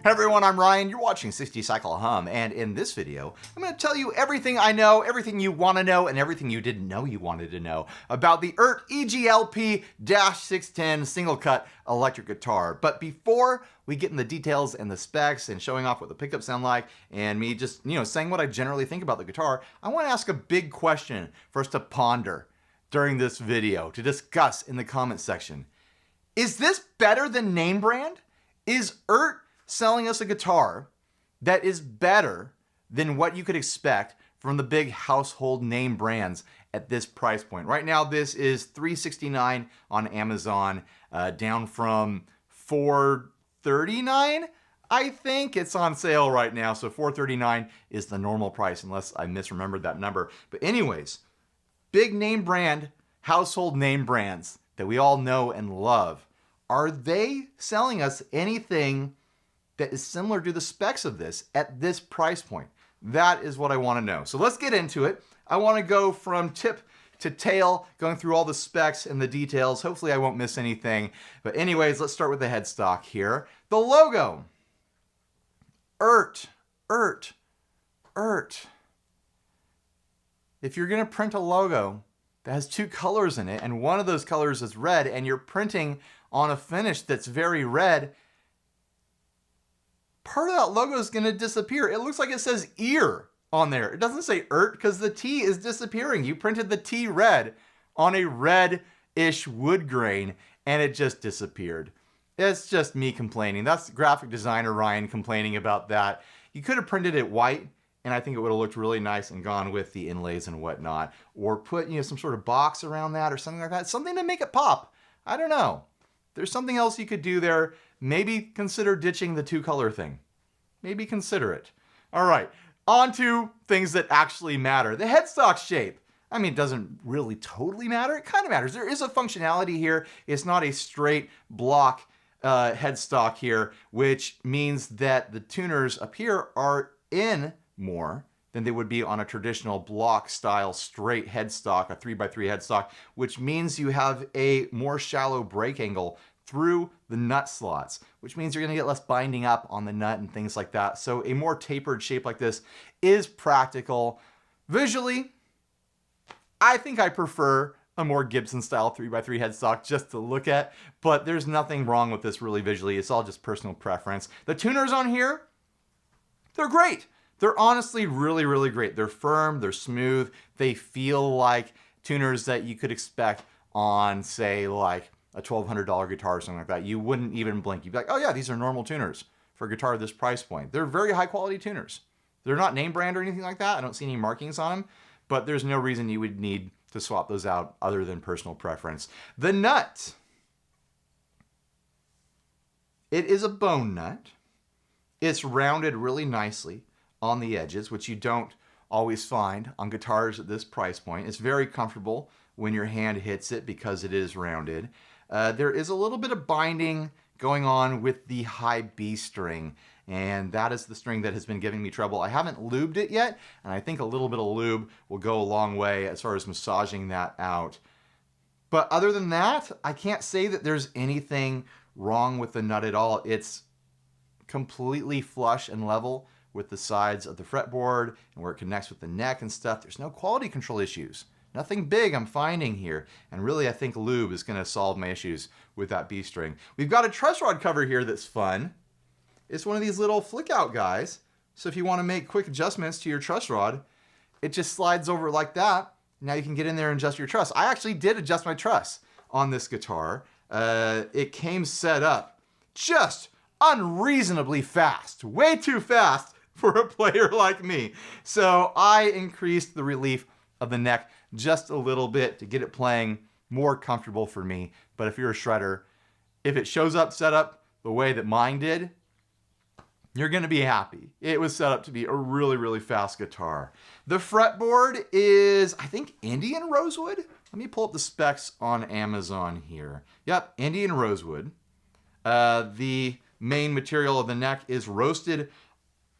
Hey everyone, I'm Ryan, you're watching 60 Cycle Hum, and in this video, I'm going to tell you everything I know, everything you want to know, and everything you didn't know you wanted to know about the Eart EGLP-610 single cut electric guitar. But before we get in the details and the specs and showing off what the pickups sound like, and me just, saying what I generally think about the guitar, I want to ask a big question for us to ponder during this video, to discuss in the comments section. Is this better than name brand? Is Eart selling us a guitar that is better than what you could expect from the big household name brands at this price point? Right now, this is $369 on Amazon, down from $439. I think it's on sale right now, so $439 is the normal price, unless I misremembered that number. But anyways, big name brand, household name brands that we all know and love, are they selling us anything that is similar to the specs of this at this price point? That is what I want to know. So let's get into it. I want to go from tip to tail, going through all the specs and the details. Hopefully I won't miss anything. But anyways, let's start with the headstock here. The logo. Eart. If you're going to print a logo that has two colors in it, and one of those colors is red, and you're printing on a finish that's very red, part of that logo is going to disappear. It looks like it says ear on there. It doesn't say Eart because the T is disappearing. You printed the T red on a red-ish wood grain and it just disappeared. It's just me complaining. That's graphic designer Ryan complaining about that. You could have printed it white and I think it would have looked really nice and gone with the inlays and whatnot. Or put some sort of box around that or something like that. Something to make it pop. I don't know. There's something else you could do there. Maybe consider ditching the two-color thing. Maybe consider it. All right, on to things that actually matter. The headstock shape. I mean, it doesn't really totally matter. It kind of matters. There is a functionality here. It's not a straight block headstock here, which means that the tuners up here are in more than they would be on a traditional block style straight headstock, a 3x3 headstock, which means you have a more shallow break angle through the nut slots, which means you're going to get less binding up on the nut and things like that. So a more tapered shape like this is practical. Visually, I think I prefer a more Gibson style 3x3 headstock just to look at, but there's nothing wrong with this really visually. It's all just personal preference. The tuners on here, they're great. They're honestly really, really great. They're firm, they're smooth. They feel like tuners that you could expect on, say, like a $1,200 guitar or something like that. You wouldn't even blink. You'd be like, oh yeah, these are normal tuners for a guitar at this price point. They're very high quality tuners. They're not name brand or anything like that. I don't see any markings on them, but there's no reason you would need to swap those out other than personal preference. The nut. It is a bone nut. It's rounded really nicely on the edges, which you don't always find on guitars at this price point. It's very comfortable when your hand hits it because it is rounded. There is a little bit of binding going on with the high B string, and that is the string that has been giving me trouble. I haven't lubed it yet, and I think a little bit of lube will go a long way as far as massaging that out. But other than that, I can't say that there's anything wrong with the nut at all. It's completely flush and level with the sides of the fretboard and where it connects with the neck and stuff. There's no quality control issues. Nothing big I'm finding here. And really, I think lube is going to solve my issues with that B string. We've got a truss rod cover here that's fun. It's one of these little flick out guys. So if you want to make quick adjustments to your truss rod, it just slides over like that. Now you can get in there and adjust your truss. I actually did adjust my truss on this guitar. It came set up just unreasonably fast, way too fast for a player like me. So I increased the relief of the neck just a little bit to get it playing more comfortable for me. But if you're a shredder, if it shows up set up the way that mine did, you're going to be happy. It was set up to be a really, really fast guitar. The fretboard is, I think, Indian rosewood. Let me pull up the specs on Amazon here. Yep, Indian rosewood. The main material of the neck is roasted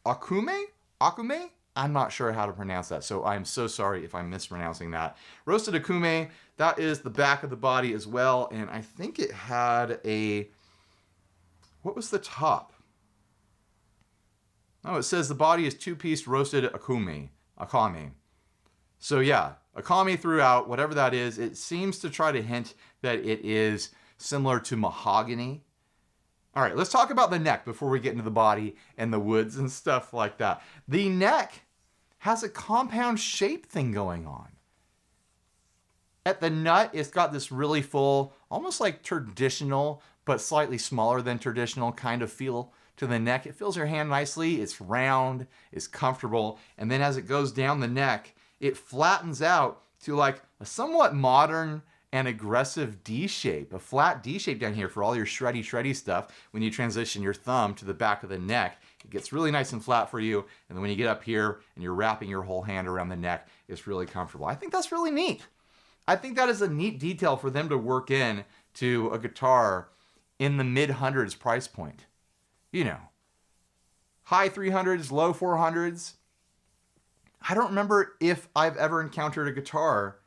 akume? I'm not sure how to pronounce that, so I'm so sorry if I'm mispronouncing that. Roasted akume, that is the back of the body as well, and I think it had a, what was the top? Oh, it says the body is 2-piece roasted akame. So yeah, akame throughout, whatever that is, it seems to try to hint that it is similar to mahogany. All right, let's talk about the neck before we get into the body and the woods and stuff like that. The neck has a compound shape thing going on. At the nut, it's got this really full, almost like traditional, but slightly smaller than traditional kind of feel to the neck. It fills your hand nicely, it's round, it's comfortable, and then as it goes down the neck, it flattens out to like a somewhat modern and aggressive D shape, a flat D shape down here for all your shreddy stuff. When you transition your thumb to the back of the neck, it gets really nice and flat for you. And then when you get up here and you're wrapping your whole hand around the neck, it's really comfortable. I think that's really neat. I think that is a neat detail for them to work in to a guitar in the mid-hundreds price point. You know, high 300s, low 400s. I don't remember if I've ever encountered a guitar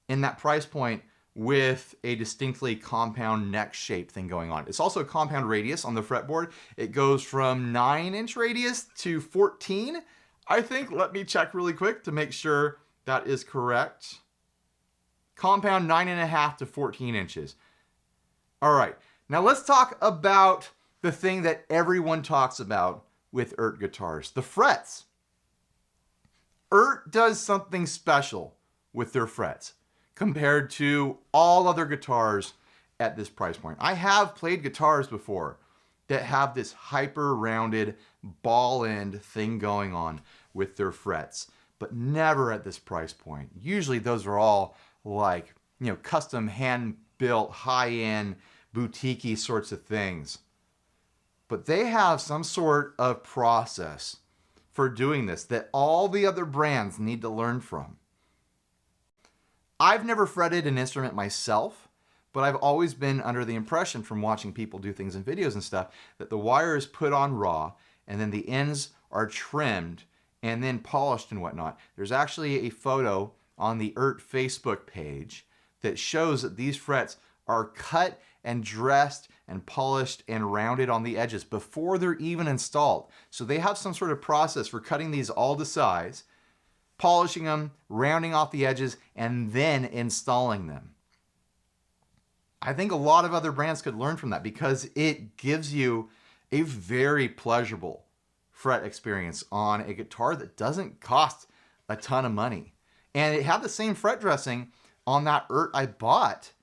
in that price point with a distinctly compound neck shape thing going on. It's also a compound radius on the fretboard. It goes from 9-inch radius to 14, I think. Let me check really quick to make sure that is correct. Compound 9.5 to 14 inches. All right, now let's talk about the thing that everyone talks about with Eart guitars, the frets. Eart does something special with their frets compared to all other guitars at this price point. I have played guitars before that have this hyper rounded ball end thing going on with their frets, but never at this price point. Usually those are all like, you know, custom hand built, high end, boutique-y sorts of things. But they have some sort of process for doing this that all the other brands need to learn from. I've never fretted an instrument myself, but I've always been under the impression from watching people do things in videos and stuff that the wire is put on raw and then the ends are trimmed and then polished and whatnot. There's actually a photo on the Eart Facebook page that shows that these frets are cut and dressed and polished and rounded on the edges before they're even installed. So they have some sort of process for cutting these all to size, polishing them, rounding off the edges, and then installing them. I think a lot of other brands could learn from that because it gives you a very pleasurable fret experience on a guitar that doesn't cost a ton of money. And it had the same fret dressing on that Eart I bought,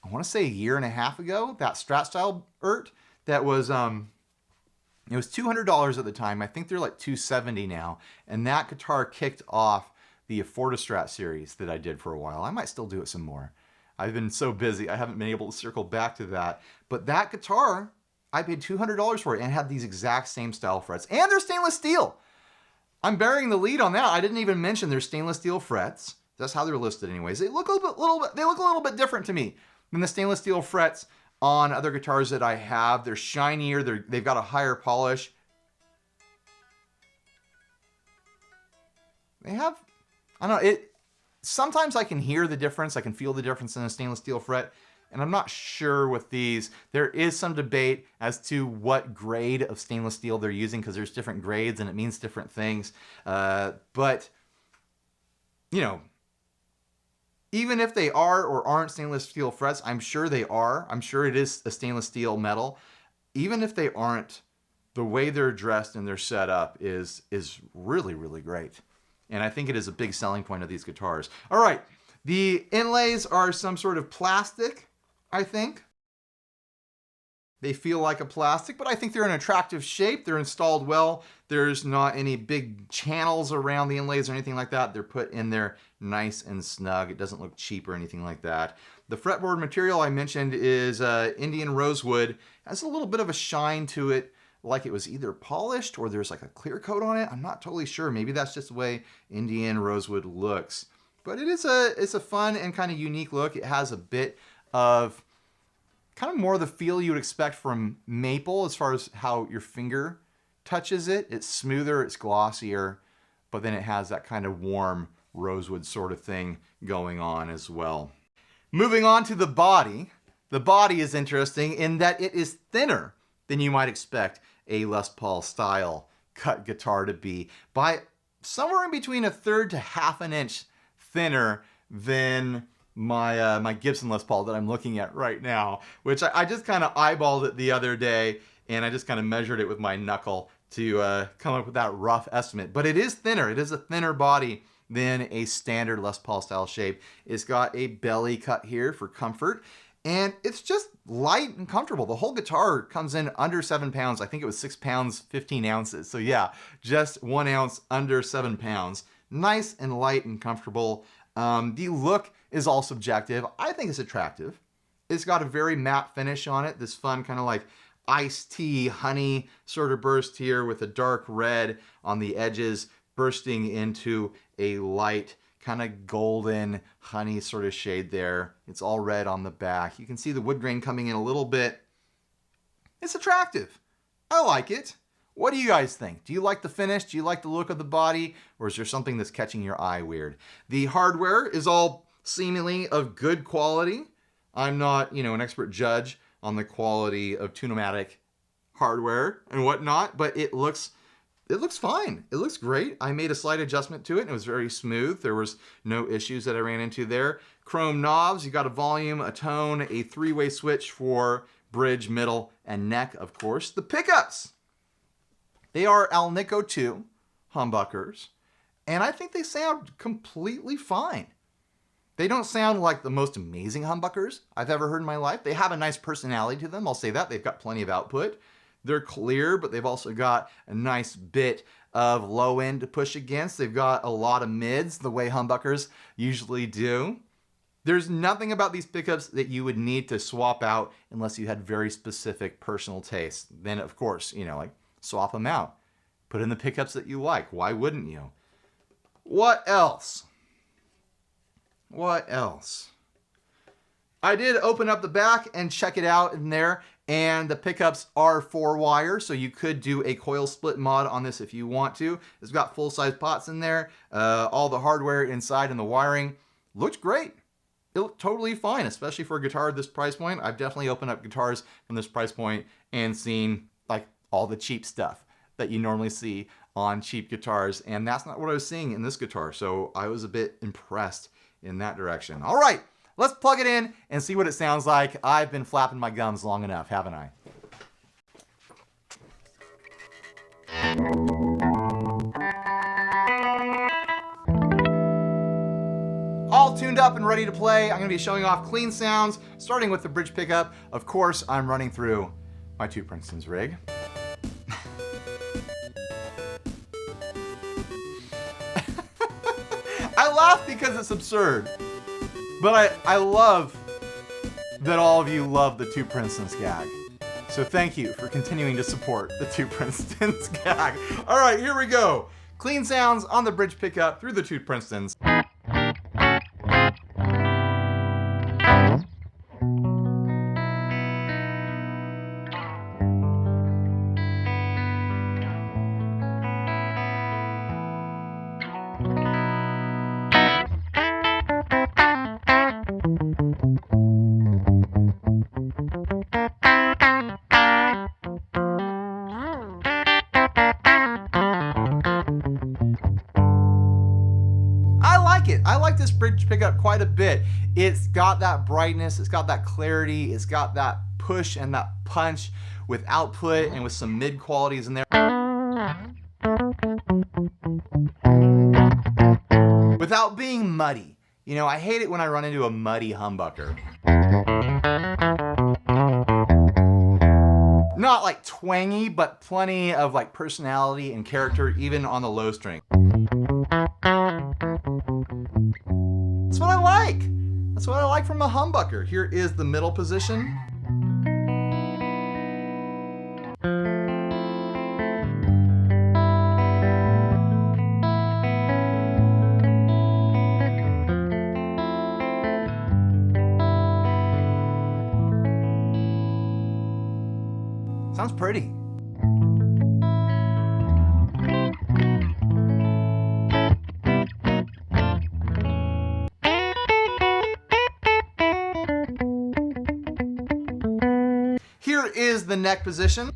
I want to say a year and a half ago, that Strat style Eart that was, it was $200 at the time. I think they're like $270 now. And that guitar kicked off the Strat series that I did for a while. I might still do it some more. I've been so busy, I haven't been able to circle back to that. But that guitar, I paid $200 for it and had these exact same style frets. And they're stainless steel. I'm burying the lead on that. I didn't even mention their stainless steel frets. That's how they're listed anyways. They look a little bit different to me than the stainless steel frets on other guitars that I have. They're shinier, they've got a higher polish. They have, I don't know, sometimes I can hear the difference, I can feel the difference in a stainless steel fret, and I'm not sure with these. There is some debate as to what grade of stainless steel they're using because there's different grades and it means different things. But, you know, even if they are or aren't stainless steel frets, I'm sure they are. I'm sure it is a stainless steel metal. Even if they aren't, the way they're dressed and they're set up is really, really great. And I think it is a big selling point of these guitars. All right, the inlays are some sort of plastic, I think. They feel like a plastic, but I think they're an attractive shape. They're installed well. There's not any big channels around the inlays or anything like that. They're put in there nice and snug. It doesn't look cheap or anything like that. The fretboard material I mentioned is Indian rosewood. It has a little bit of a shine to it, like it was either polished or there's like a clear coat on it. I'm not totally sure. Maybe that's just the way Indian rosewood looks. But it's a fun and kind of unique look. It has a bit of kind of more of the feel you would expect from maple as far as how your finger touches it. It's smoother, it's glossier, but then it has that kind of warm rosewood sort of thing going on as well. Moving on to the body. The body is interesting in that it is thinner than you might expect a Les Paul style cut guitar to be by somewhere in between 1/3 to 1/2 inch thinner than my Gibson Les Paul that I'm looking at right now, which I just kind of eyeballed it the other day, and I just kind of measured it with my knuckle to come up with that rough estimate. But it is thinner. It is a thinner body than a standard Les Paul style shape. It's got a belly cut here for comfort, and it's just light and comfortable. The whole guitar comes in under 7 pounds. I think it was 6 pounds, 15 ounces. So yeah, just 1 ounce under 7 pounds. Nice and light and comfortable. The look is all subjective. I think it's attractive. It's got a very matte finish on it. This fun kind of like iced tea, honey sort of burst here with a dark red on the edges, bursting into a light kind of golden honey sort of shade there. It's all red on the back. You can see the wood grain coming in a little bit. It's attractive. I like it. What do you guys think? Do you like the finish? Do you like the look of the body? Or is there something that's catching your eye weird? The hardware is all seemingly of good quality. I'm not, an expert judge on the quality of Tune-o-matic hardware and whatnot, but it looks fine. It looks great. I made a slight adjustment to it and it was very smooth. There was no issues that I ran into there. Chrome knobs, you got a volume, a tone, a 3-way switch for bridge, middle, and neck, of course. The pickups, they are Alnico 2 humbuckers, and I think they sound completely fine. They don't sound like the most amazing humbuckers I've ever heard in my life. They have a nice personality to them, I'll say that. They've got plenty of output. They're clear, but they've also got a nice bit of low end to push against. They've got a lot of mids, the way humbuckers usually do. There's nothing about these pickups that you would need to swap out unless you had very specific personal taste. Then, of course, like swap them out. Put in the pickups that you like. Why wouldn't you? What else? What else? I did open up the back and check it out in there, and the pickups are 4-wire, so you could do a coil split mod on this if you want to. It's got full-size pots in there. All the hardware inside and the wiring looked great. It looked totally fine, especially for a guitar at this price point. I've definitely opened up guitars from this price point and seen like all the cheap stuff that you normally see on cheap guitars, and that's not what I was seeing in this guitar, so I was a bit impressed in that direction. All right, let's plug it in and see what it sounds like. I've been flapping my gums long enough, haven't I? All tuned up and ready to play. I'm going to be showing off clean sounds, starting with the bridge pickup. Of course, I'm running through my 2 Princeton's rig. I laugh because it's absurd, but I love that all of you love the 2 Princeton's gag. So thank you for continuing to support the 2 Princeton's gag. All right, here we go. Clean sounds on the bridge pickup through the 2 Princeton's. I like this bridge pickup quite a bit. It's got that brightness, it's got that clarity, it's got that push and that punch with output and with some mid qualities in there. Without being muddy. I hate it when I run into a muddy humbucker. Not like twangy, but plenty of like personality and character even on the low string. That's what I like. That's what I like from a humbucker. Here is the middle position. Sounds pretty. Here is the neck position.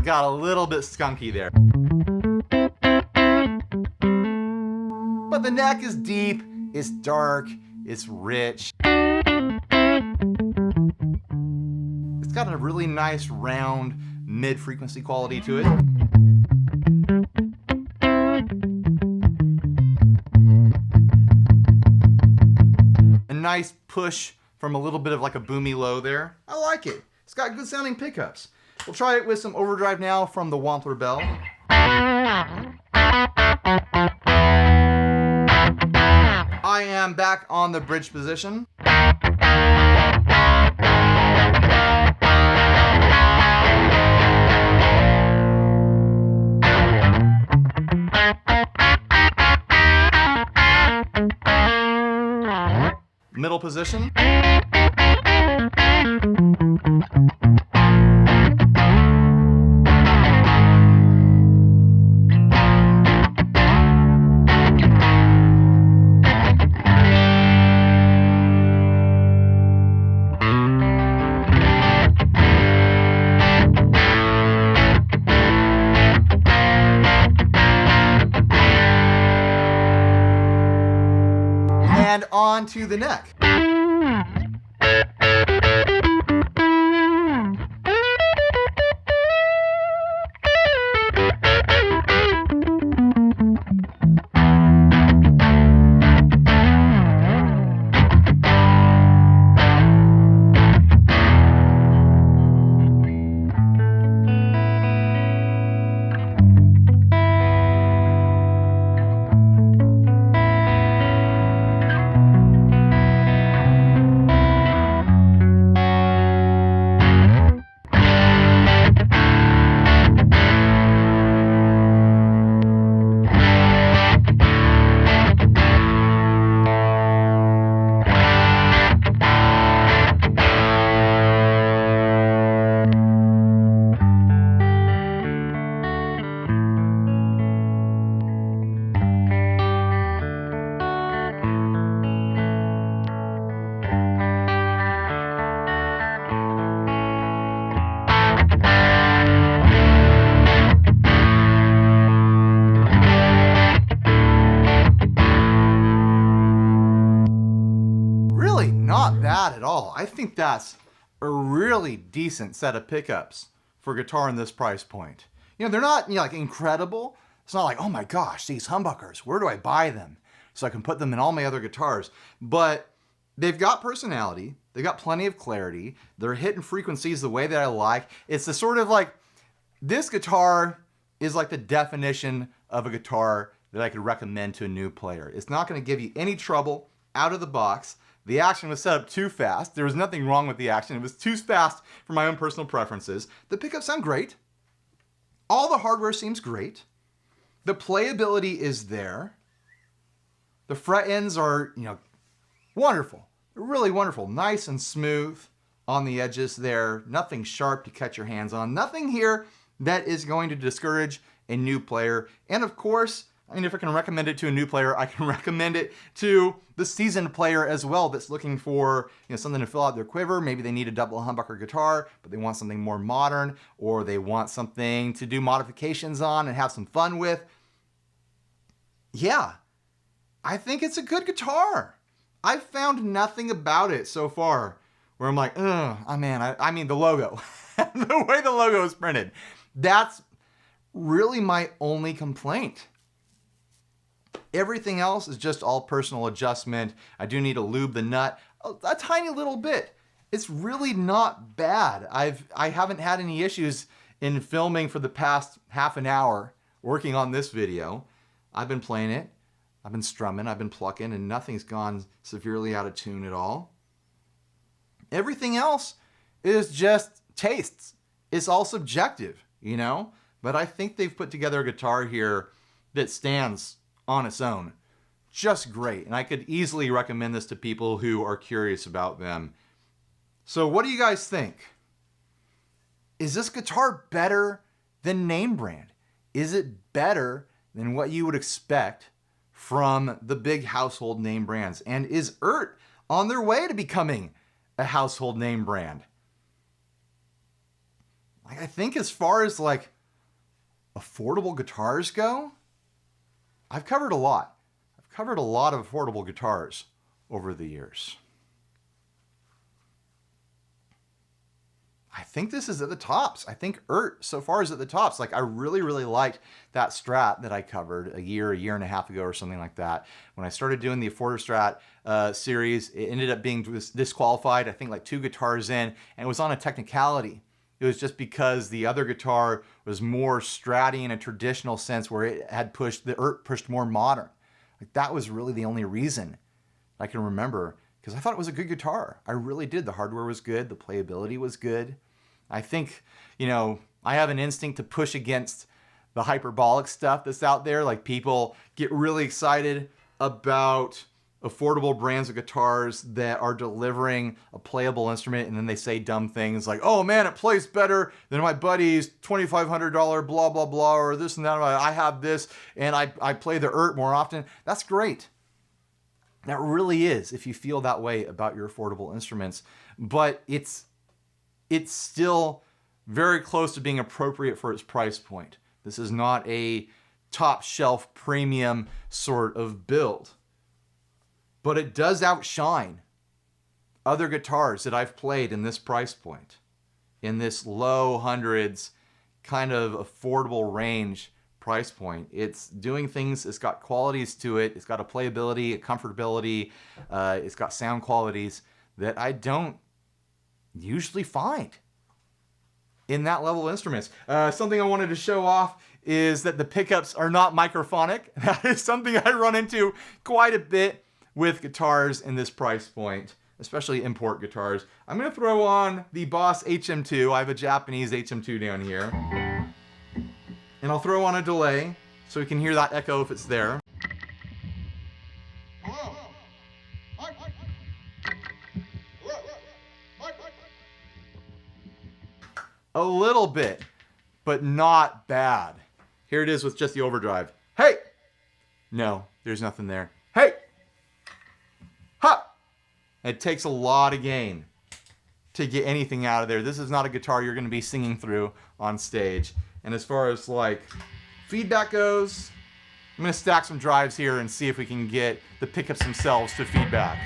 got a little bit skunky there. But the neck is deep, it's dark, it's rich. It's got a really nice round mid-frequency quality to it. A nice push from a little bit of like a boomy low there. I like it. It's got good sounding pickups. We'll try it with some overdrive now from the Wampler bell. I am back on the bridge position. Middle position. And on to the neck. Not bad at all. I think that's a really decent set of pickups for a guitar in this price point. You know, they're not, like incredible. It's not like, oh my gosh, these humbuckers, where do I buy them so I can put them in all my other guitars? But they've got personality. They've got plenty of clarity. They're hitting frequencies the way that I like. It's the sort of like, this guitar is like the definition of a guitar that I could recommend to a new player. It's not going to give you any trouble out of the box. The action was set up too fast. There was nothing wrong with the action. It was too fast for my own personal preferences. The pickups sound great. All the hardware seems great. The playability is there. The fret ends are, wonderful. They're really wonderful. Nice and smooth on the edges there. Nothing sharp to cut your hands on. Nothing here that is going to discourage a new player. And of course, if I can recommend it to a new player, I can recommend it to the seasoned player as well that's looking for something to fill out their quiver. Maybe they need a double humbucker guitar, but they want something more modern, or they want something to do modifications on and have some fun with. Yeah, I think it's a good guitar. I've found nothing about it so far where I'm like, oh man, I mean the logo, the way the logo is printed. That's really my only complaint. Everything else is just all personal adjustment. I do need to lube the nut a tiny little bit. It's really not bad. I haven't had any issues in filming for the past half an hour working on this video. I've been playing it. I've been strumming. I've been plucking, and nothing's gone severely out of tune at all. Everything else is just tastes. It's all subjective, But I think they've put together a guitar here that stands on its own just great, and I could easily recommend this to people who are curious about them. So what do you guys think? Is this guitar better than name brand? Is it better than what you would expect from the big household name brands? And is Eart on their way to becoming a household name brand? I think as far as affordable guitars go, I've covered a lot. I've covered a lot of affordable guitars over the years. I think this is at the tops. I think Eart so far is at the tops. Like, I really, really liked that Strat that I covered a year and a half ago or something like that. When I started doing the Afforder Strat series, it ended up being disqualified, I think like 2 guitars in, and it was on a technicality. It was just because the other guitar was more Stratty in a traditional sense, where it had the Eart pushed more modern. Like, that was really the only reason I can remember, because I thought it was a good guitar. I really did. The hardware was good. The playability was good. I think, you know, I have an instinct to push against the hyperbolic stuff that's out there. Like, people get really excited about affordable brands of guitars that are delivering a playable instrument, and then they say dumb things like, oh man, it plays better than my buddy's $2,500 blah, blah, blah, or this and that. I have this, and I play the Eart more often. That's great. That really is, if you feel that way about your affordable instruments. But it's still very close to being appropriate for its price point. This is not a top shelf premium sort of build. But it does outshine other guitars that I've played in this price point, in this low hundreds kind of affordable range price point. It's doing things, it's got qualities to it, it's got a playability, a comfortability, it's got sound qualities that I don't usually find in that level of instruments. Something I wanted to show off is that the pickups are not microphonic. That is something I run into quite a bit with guitars in this price point, especially import guitars. I'm gonna throw on the Boss HM2. I have a Japanese HM2 down here. And I'll throw on a delay so we can hear that echo if it's there. A little bit, but not bad. Here it is with just the overdrive. Hey! No, there's nothing there. Hey! Ha! It takes a lot of gain to get anything out of there. This is not a guitar you're going to be singing through on stage. And as far as like feedback goes, I'm going to stack some drives here and see if we can get the pickups themselves to feedback.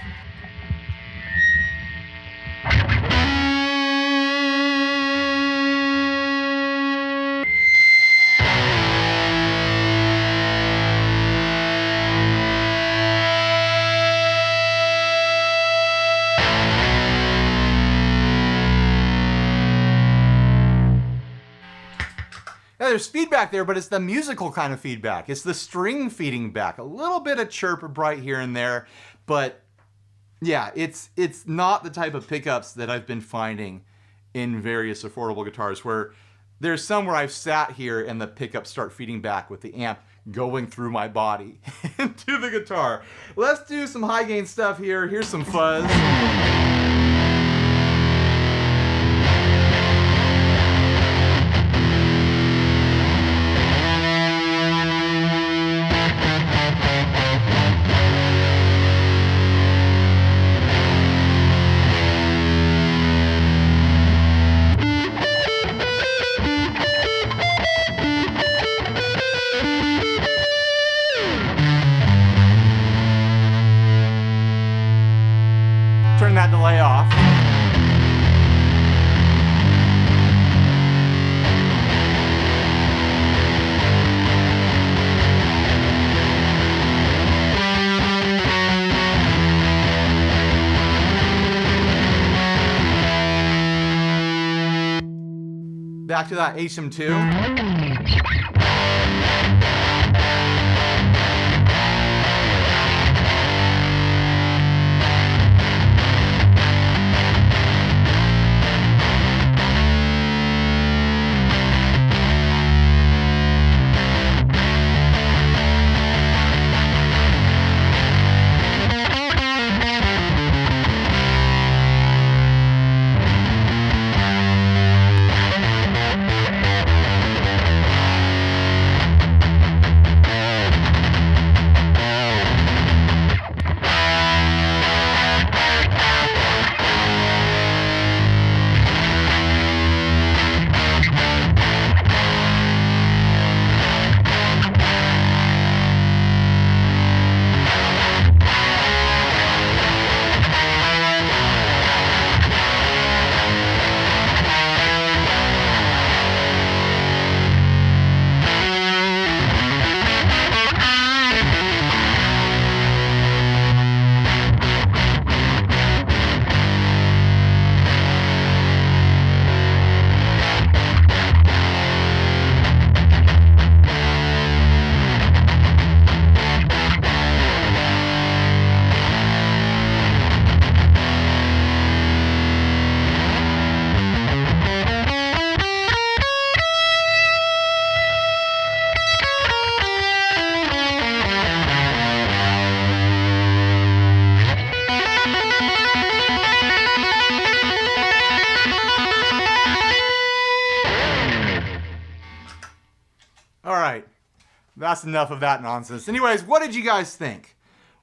Yeah, there's feedback there, but it's the musical kind of feedback. It's the string feeding back. A little bit of chirp or bright here and there, but yeah, it's not the type of pickups that I've been finding in various affordable guitars, where there's some where I've sat here and the pickups start feeding back with the amp going through my body into the guitar. Let's do some high gain stuff here. Here's some fuzz. Turn that delay off. Back to that HM2. That's enough of that nonsense. Anyways, what did you guys think?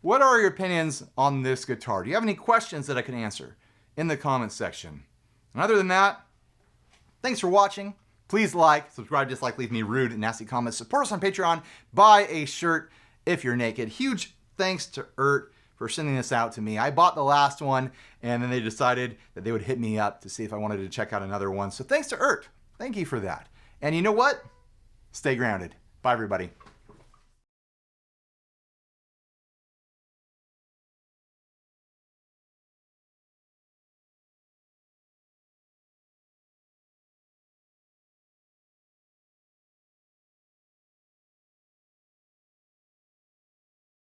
What are your opinions on this guitar? Do you have any questions that I can answer in the comments section? And other than that, thanks for watching. Please like, subscribe, dislike, leave me rude and nasty comments. Support us on Patreon. Buy a shirt if you're naked. Huge thanks to Eart for sending this out to me. I bought the last one, and then they decided that they would hit me up to see if I wanted to check out another one. So thanks to Eart. Thank you for that. And you know what? Stay grounded. Bye, everybody.